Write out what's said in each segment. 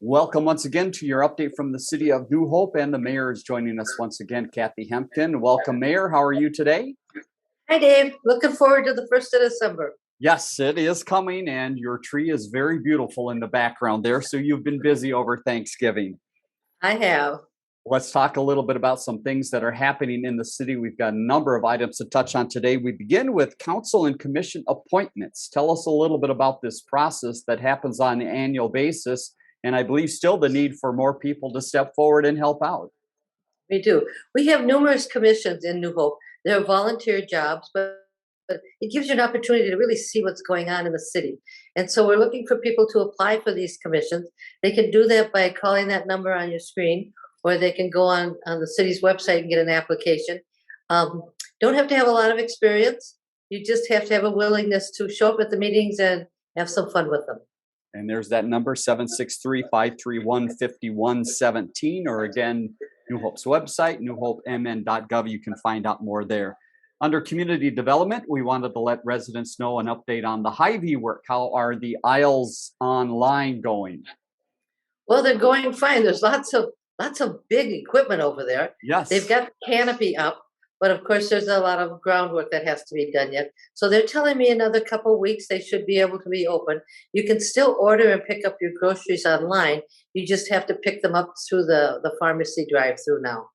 Welcome once again to your update from the city of New Hope, and the mayor is joining us once again, Kathi Hemken. Welcome, Mayor. How are you today? Hi, Dave. Looking forward to the 1st of December. Yes, it is coming, and your tree is very beautiful in the background there. So you've been busy over Thanksgiving. I have. Let's talk a little bit about some things that are happening in the city. We've got a number of items to touch on today. We begin with council and commission appointments. Tell us a little bit about this process that happens on an annual basis, and I believe still the need for more people to step forward and help out. We do. We have numerous commissions in New Hope. They're volunteer jobs, but it gives you an opportunity to really see what's going on in the city. And so we're looking for people to apply for these commissions. They can do that by calling that number on your screen, or they can go on the city's website and get an application. Don't have to have a lot of experience. You just have to have a willingness to show up at the meetings and have some fun with them. And there's that number, 763-531-5117, or again, New Hope's website, newhopemn.gov. You can find out more there. Under community development, we wanted to let residents know an update on the Hy-Vee work. How are the aisles online going? Well, they're going fine. There's lots of big equipment over there. Yes. They've got the canopy up, but of course there's a lot of groundwork that has to be done yet. So they're telling me another couple of weeks they should be able to be open. You can still order and pick up your groceries online. You just have to pick them up through the pharmacy drive-through now,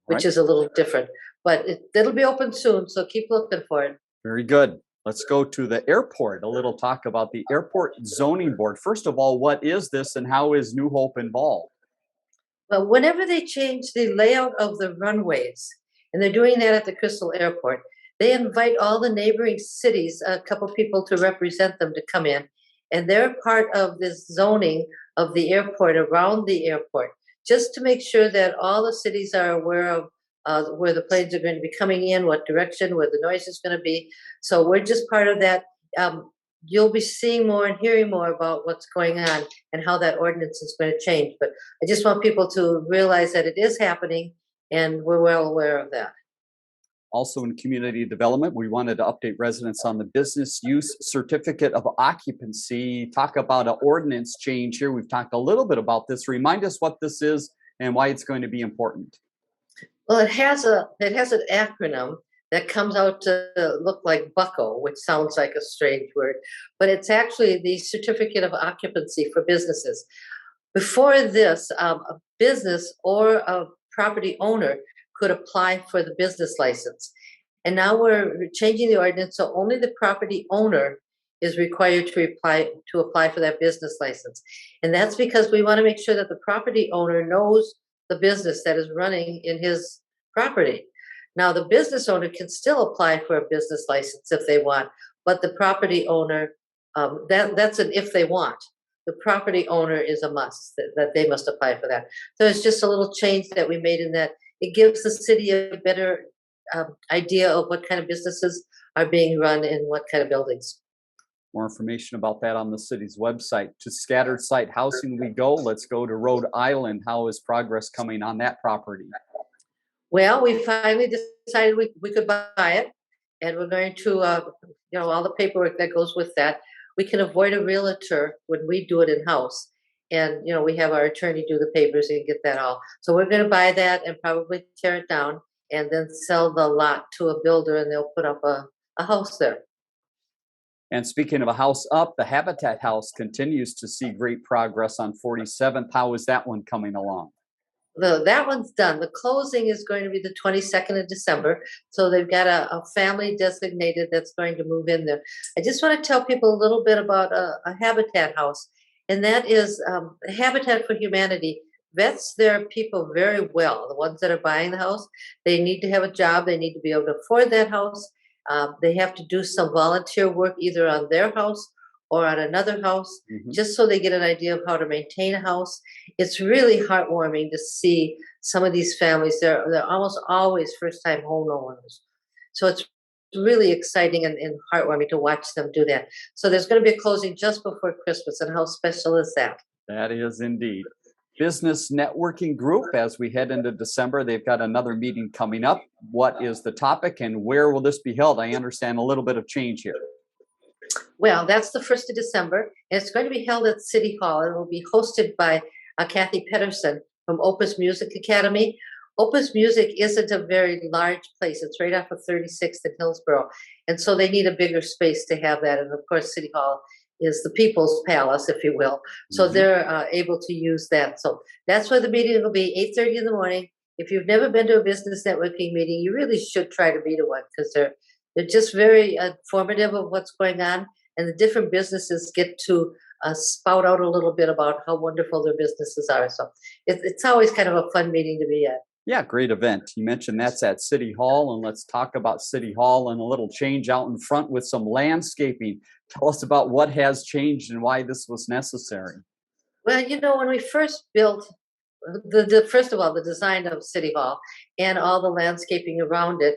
which is a little different. But it'll be open soon, so keep looking for it. Very good. Let's go to the airport. A little talk about the Airport Zoning Board. First of all, what is this and how is New Hope involved? Well, whenever they change the layout of the runways, and they're doing that at the Crystal Airport, they invite all the neighboring cities, a couple people to represent them to come in, and they're part of this zoning of the airport, around the airport, just to make sure that all the cities are aware of where the planes are going to be coming in, what direction, where the noise is going to be. So we're just part of that. You'll be seeing more and hearing more about what's going on and how that ordinance is going to change. But I just want people to realize that it is happening, and we're well aware of that. Also in community development, we wanted to update residents on the business use certificate of occupancy. Talk about an ordinance change here. We've talked a little bit about this. Remind us what this is and why it's going to be important. Well, it has an acronym that comes out to look like BUCCO, which sounds like a strange word, but it's actually the certificate of occupancy for businesses. Before this, a business or a property owner could apply for the business license. And now we're changing the ordinance so only the property owner is required to apply for that business license. And that's because we want to make sure that the property owner knows the business that is running in his property. Now, the business owner can still apply for a business license if they want, but the property owner, that's an if they want. The property owner is a must, that they must apply for that. So it's just a little change that we made in that. It gives the city a better idea of what kind of businesses are being run in what kind of buildings. More information about that on the city's website. To scattered site housing we go. Let's go to Rhode Island. How is progress coming on that property? Well, we finally decided we could buy it, and we're going to, all the paperwork that goes with that. We can avoid a realtor when we do it in-house. And, we have our attorney do the papers and get that all. So we're going to buy that and probably tear it down and then sell the lot to a builder, and they'll put up a house there. And speaking of a house up, the Habitat House continues to see great progress on 47th. How is that one coming along? That one's done. The closing is going to be the 22nd of December. So they've got a family designated that's going to move in there. I just want to tell people a little bit about a Habitat House. And that is Habitat for Humanity vets their people very well. The ones that are buying the house, they need to have a job. They need to be able to afford that house. They have to do some volunteer work either on their house or on another house, just so they get an idea of how to maintain a house. It's really heartwarming to see some of these families. They're almost always first-time homeowners. So it's really exciting and heartwarming to watch them do that. So there's going to be a closing just before Christmas, and how special is that? That is indeed. Business networking group, as we head into December, they've got another meeting coming up. What is the topic and where will this be held? I understand a little bit of change here. Well, that's the 1st of December, and it's going to be held at City Hall. It will be hosted by Kathy Pedersen from Opus Music Academy. Opus Music isn't a very large place. It's right off of 36th in Hillsborough. And so they need a bigger space to have that. And of course, City Hall is the people's palace, if you will. So they're able to use that. So that's where the meeting will be, 8:30 in the morning. If you've never been to a business networking meeting, you really should try to be to one because they're just very informative of what's going on. And the different businesses get to spout out a little bit about how wonderful their businesses are. So it's always kind of a fun meeting to be at. Yeah, great event. You mentioned that's at City Hall, and let's talk about City Hall and a little change out in front with some landscaping. Tell us about what has changed and why this was necessary. Well, when we first built first of all, the design of City Hall and all the landscaping around it,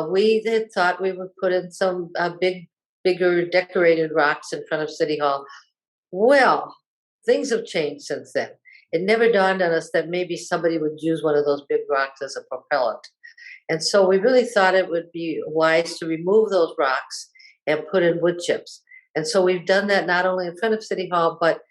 we had thought we would put in some bigger decorated rocks in front of City Hall. Well, things have changed since then. It never dawned on us that maybe somebody would use one of those big rocks as a propellant. And so we really thought it would be wise to remove those rocks and put in wood chips. And so we've done that not only in front of City Hall, but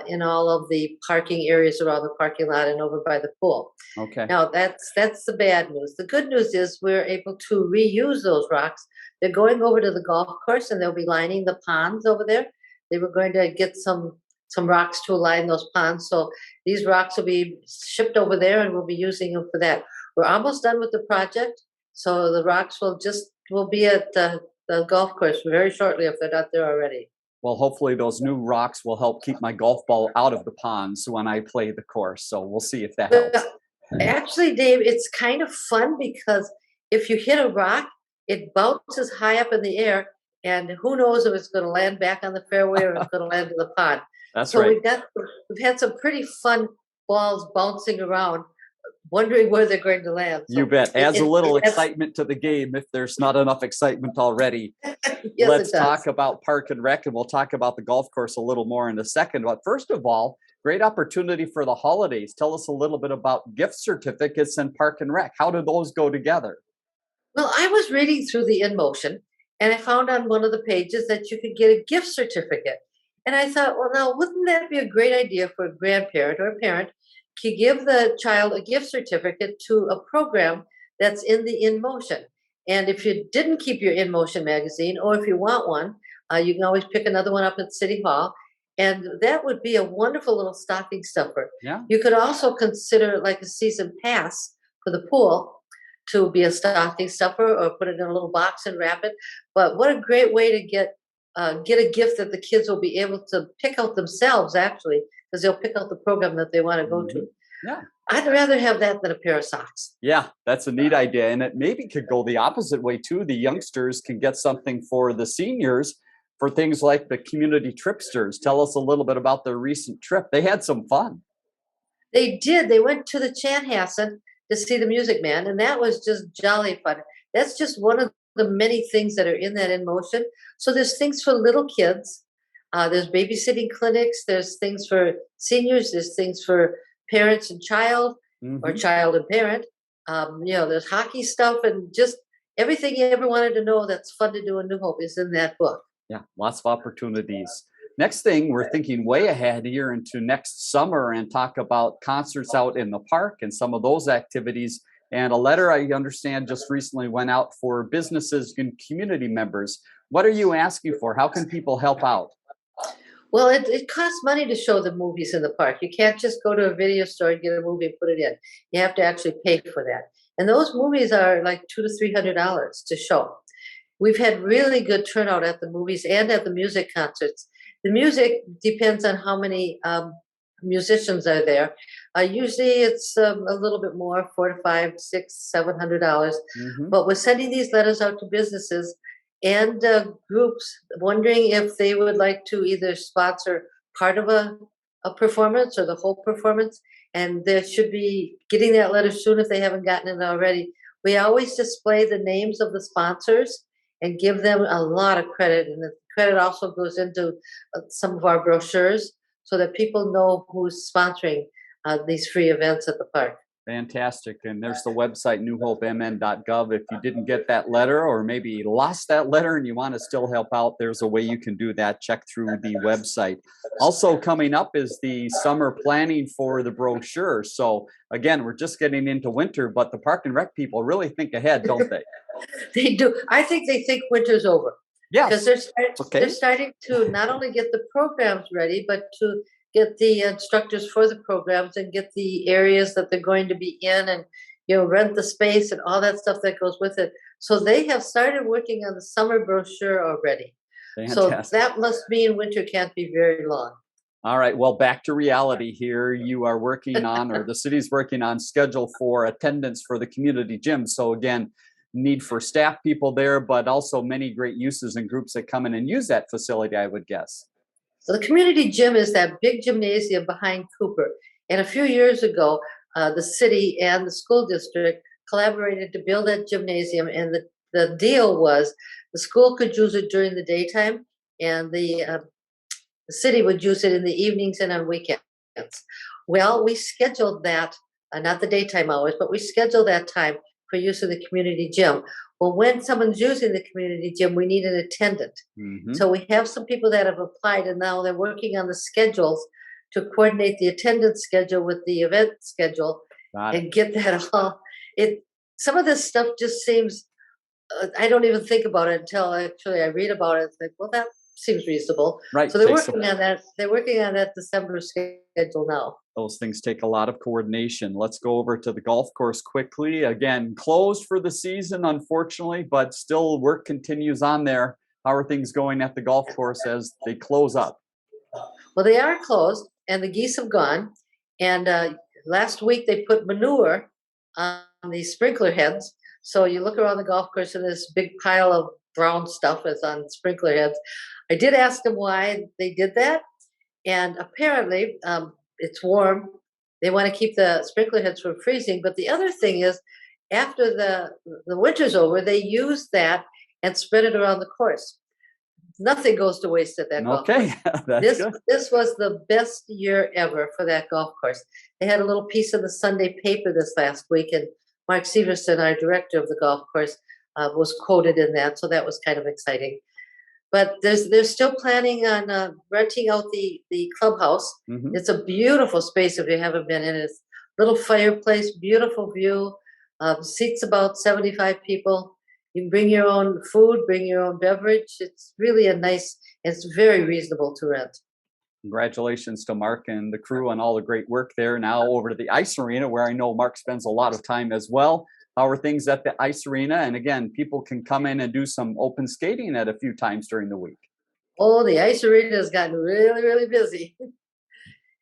in all of the parking areas around the parking lot and over by the pool. Okay. Now, that's the bad news. The good news is we're able to reuse those rocks. They're going over to the golf course, and they'll be lining the ponds over there. They were going to get some rocks to align those ponds. So these rocks will be shipped over there, and we'll be using them for that. We're almost done with the project. So the rocks will be at the golf course very shortly if they're not there already. Well, hopefully those new rocks will help keep my golf ball out of the ponds when I play the course. So we'll see if that helps. Actually, Dave, it's kind of fun because if you hit a rock, it bounces high up in the air, and who knows if it's going to land back on the fairway or it's going to land in the pond. That's so right. We've had some pretty fun balls bouncing around, wondering where they're going to land. So you bet. Adds a little excitement to the game if there's not enough excitement already. Yes, Let's talk about Park and Rec, and we'll talk about the golf course a little more in a second. But first of all, great opportunity for the holidays. Tell us a little bit about gift certificates and Park and Rec. How do those go together? Well, I was reading through the InMotion, and I found on one of the pages that you could get a gift certificate. And I thought, well, now, wouldn't that be a great idea for a grandparent or a parent to give the child a gift certificate to a program that's in the InMotion? And if you didn't keep your InMotion magazine, or if you want one, you can always pick another one up at City Hall. And that would be a wonderful little stocking stuffer. Yeah. You could also consider like a season pass for the pool to be a stocking stuffer, or put it in a little box and wrap it. But what a great way to get a gift that the kids will be able to pick out themselves, actually, because they'll pick out the program that they want to go to. Yeah. I'd rather have that than a pair of socks. Yeah, that's a neat idea. And it maybe could go the opposite way too. The youngsters can get something for the seniors for things like the community tripsters. Tell us a little bit about their recent trip. They had some fun. They did. They went to the Chanhassen to see the Music Man, and that was just jolly fun. That's just one of the many things that are in that InMotion. So there's things for little kids. There's babysitting clinics. There's things for seniors. There's things for parents and child, or child and parent. There's hockey stuff, and just everything you ever wanted to know that's fun to do in New Hope is in that book. Yeah, lots of opportunities. Next thing, we're thinking way ahead here into next summer and talk about concerts out in the park and some of those activities. And a letter, I understand, just recently went out for businesses and community members. What are you asking for? How can people help out? Well, it costs money to show the movies in the park. You can't just go to a video store and get a movie and put it in. You have to actually pay for that. And those movies are like $200 to $300 to show. We've had really good turnout at the movies and at the music concerts. The music depends on how many musicians are there. Usually it's a little bit more, $400 to $500, $600, $700. But we're sending these letters out to businesses and groups, wondering if they would like to either sponsor part of a performance or the whole performance. And they should be getting that letter soon if they haven't gotten it already. We always display the names of the sponsors and give them a lot of credit. And the credit also goes into some of our brochures so that people know who's sponsoring these free events at the park. Fantastic. And there's the website, newhopemn.gov. If you didn't get that letter or maybe lost that letter and you want to still help out, there's a way you can do that. Check through the website. Also coming up is the summer planning for the brochure. So again, we're just getting into winter, but the Park and Rec people really think ahead, don't they? They do. I think they think winter's over. Because Yes. they're starting to not only get the programs ready, but to get the instructors for the programs and get the areas that they're going to be in, and rent the space and all that stuff that goes with it. So they have started working on the summer brochure already. Fantastic. So that must mean winter can't be very long. All right. Well, back to reality here. You are working on, or the city's working on, schedule for attendance for the community gym. So again, need for staff people there, but also many great uses and groups that come in and use that facility, I would guess. So the community gym is that big gymnasium behind Cooper. And a few years ago, the city and the school district collaborated to build that gymnasium. And the deal was the school could use it during the daytime, and the city would use it in the evenings and on weekends. Well, we scheduled that, not the daytime hours, but we scheduled that time for use of the community gym. Well, when someone's using the community gym, we need an attendant. Mhm. So we have some people that have applied, and now they're working on the schedules to coordinate the attendance schedule with the event schedule and get that all. Some of this stuff just seems, I don't even think about it until actually I read about it. It's like, well, that seems reasonable. Right. So they're working on that. They're working on that December schedule now. Those things take a lot of coordination. Let's go over to the golf course quickly. Again, closed for the season, unfortunately, but still work continues on there. How are things going at the golf course as they close up? Well, they are closed, and the geese have gone. And last week they put manure on the sprinkler heads. So you look around the golf course and this big pile of brown stuff is on sprinkler heads. I did ask them why they did that. And apparently it's warm. They want to keep the sprinkler heads from freezing. But the other thing is, after the winter's over, they use that and spread it around the course. Nothing goes to waste at that golf course. That's good. This was the best year ever for that golf course. They had a little piece of the Sunday paper this last week, and Mark Severson, our director of the golf course, was quoted in that, so that was kind of exciting. But they're still planning on renting out the clubhouse. Mhm. It's a beautiful space if you haven't been in it. It's a little fireplace, beautiful view, seats about 75 people. You can bring your own food, bring your own beverage. It's really it's very reasonable to rent. Congratulations to Mark and the crew on all the great work there. Now over to the ice arena, where I know Mark spends a lot of time as well. How are things at the ice arena? And again, people can come in and do some open skating at a few times during the week. Oh, the ice arena has gotten really, really busy.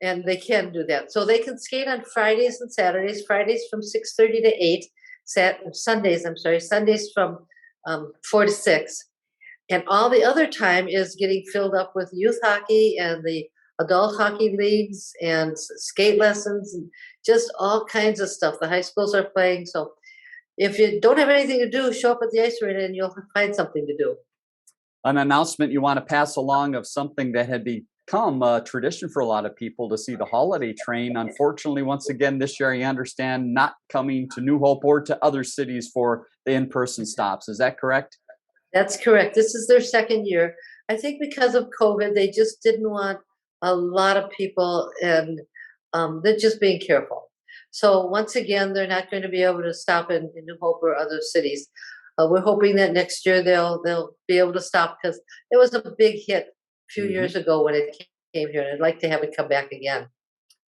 And they can do that. So they can skate on Fridays and Saturdays. Fridays from 6:30 to 8. Sundays from 4 to 6. And all the other time is getting filled up with youth hockey and the adult hockey leagues and skate lessons and just all kinds of stuff. The high schools are playing. So if you don't have anything to do, show up at the ice arena and you'll find something to do. An announcement you want to pass along of something that had become a tradition for a lot of people to see the holiday train. Unfortunately, once again, this year, I understand, not coming to New Hope or to other cities for the in-person stops. Is that correct? That's correct. This is their second year. I think because of COVID, they just didn't want a lot of people, and they're just being careful. So once again, they're not going to be able to stop in New Hope or other cities. We're hoping that next year they'll be able to stop, because it was a big hit a few years ago when it came here, and I'd like to have it come back again.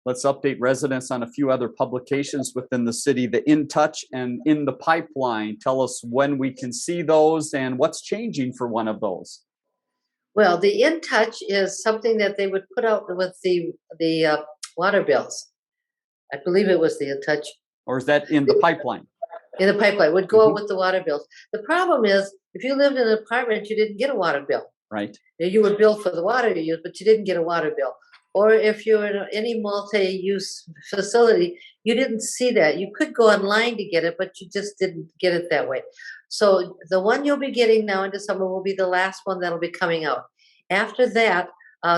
Let's update residents on a few other publications within the city, the In Touch and In the Pipeline. Tell us when we can see those and what's changing for one of those. Well, the In Touch is something that they would put out with the water bills. I believe it was the In Touch. Or is that In the Pipeline? In the pipeline would go out with the water bills. The problem is, if you lived in an apartment, you didn't get a water bill. Right. You would bill for the water you use, but you didn't get a water bill. Or if you're in any multi-use facility, you didn't see that. You could go online to get it, but you just didn't get it that way. So the one you'll be getting now in December will be the last one that'll be coming out. After that,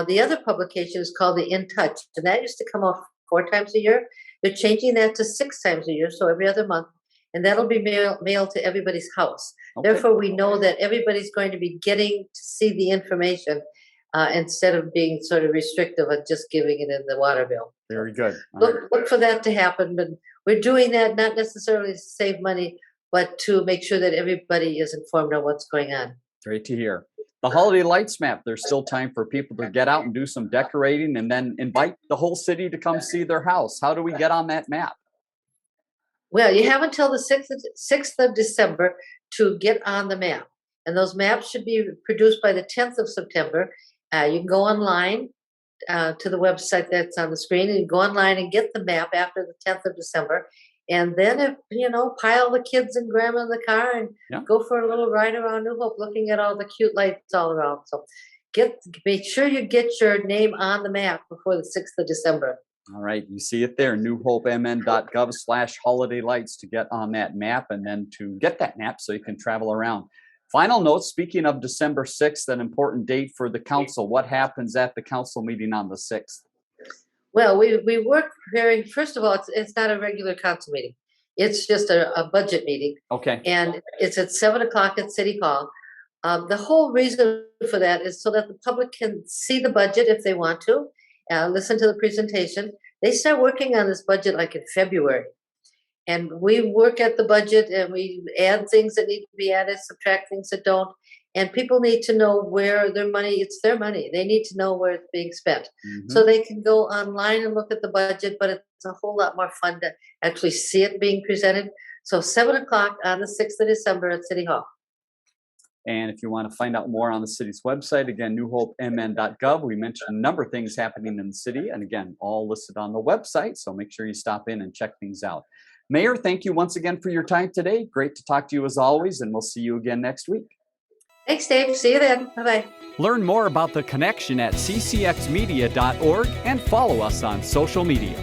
the other publication is called the In Touch, and that used to come out 4 times a year. They're changing that to 6 times a year, so every other month, and that'll be mailed to everybody's house. Okay. Therefore, we know that everybody's going to be getting to see the information instead of being sort of restrictive of just giving it in the water bill. Very good. All right. Look for that to happen, but we're doing that not necessarily to save money, but to make sure that everybody is informed on what's going on. Great to hear. The holiday lights map, there's still time for people to get out and do some decorating and then invite the whole city to come see their house. How do we get on that map? Well, you have until the 6th of December to get on the map. And those maps should be produced by the 10th of September. You can go online to the website that's on the screen, and you go online and get the map after the 10th of December. And then, pile the kids and grandma in the car and go for a little ride around New Hope, looking at all the cute lights all around. So make sure you get your name on the map before the 6th of December. All right, you see it there, newhopemn.gov/holiday lights to get on that map and then to get that map so you can travel around. Final note, speaking of December 6th, an important date for the council. What happens at the council meeting on the 6th? Well, we work first of all, it's not a regular council meeting. It's just a budget meeting. Okay. And it's at 7:00 at City Hall. The whole reason for that is so that the public can see the budget if they want to, listen to the presentation. They start working on this budget like in February. And we work at the budget and we add things that need to be added, subtract things that don't. And people need to know where it's their money. They need to know where it's being spent. Mm-hmm. So they can go online and look at the budget, but it's a whole lot more fun to actually see it being presented. So 7:00 on the 6th of December at City Hall. And if you want to find out more on the city's website, again, newhopemn.gov, we mentioned a number of things happening in the city. And again, all listed on the website. So make sure you stop in and check things out. Mayor, thank you once again for your time today. Great to talk to you as always, and we'll see you again next week. Thanks, Dave. See you then. Bye-bye. Learn more about The Connection at ccxmedia.org and follow us on social media.